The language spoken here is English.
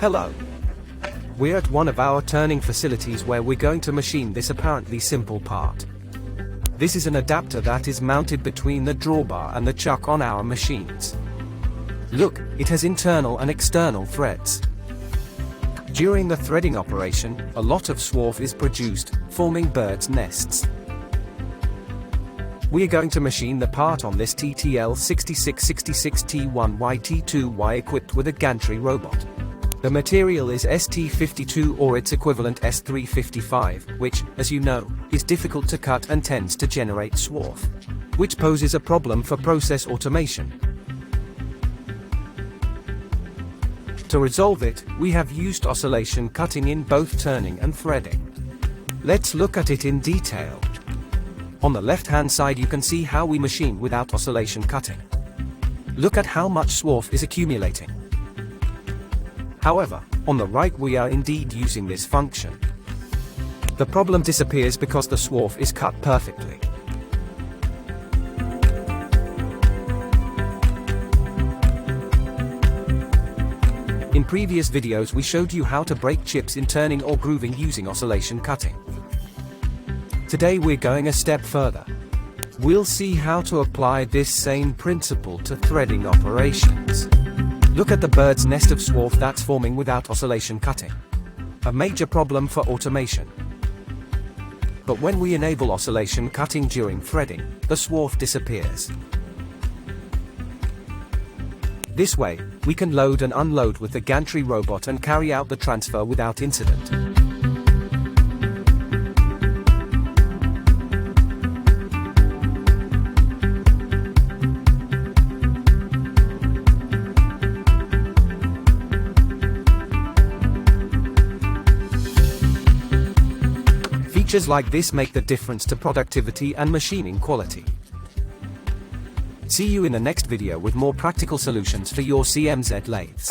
Hello. We're at one of our turning facilities where we're going to machine this apparently simple part. This is an adapter that is mounted between the drawbar and the chuck on our machines. Look, it has internal and external threads. During the threading operation, a lot of swarf is produced, forming birds' nests. We are going to machine the part on this TTL 6666T1Y T2Y equipped with a gantry robot. The material is ST52 or its equivalent S355, which, as you know, is difficult to cut and tends to generate swarf, which poses a problem for process automation. To resolve it, we have used oscillation cutting in both turning and threading. Let's look at it in detail. On the left-hand side you can see how we machine without oscillation cutting. Look at how much swarf is accumulating. However, on the right we are indeed using this function. The problem disappears because the swarf is cut perfectly. In previous videos we showed you how to break chips in turning or grooving using oscillation cutting. Today we're going a step further. We'll see how to apply this same principle to threading operations. Look at the bird's nest of swarf that's forming without oscillation cutting. A major problem for automation. But when we enable oscillation cutting during threading, the swarf disappears. This way, we can load and unload with the gantry robot and carry out the transfer without incident. Features like this make the difference to productivity and machining quality. See you in the next video with more practical solutions for your CMZ lathes.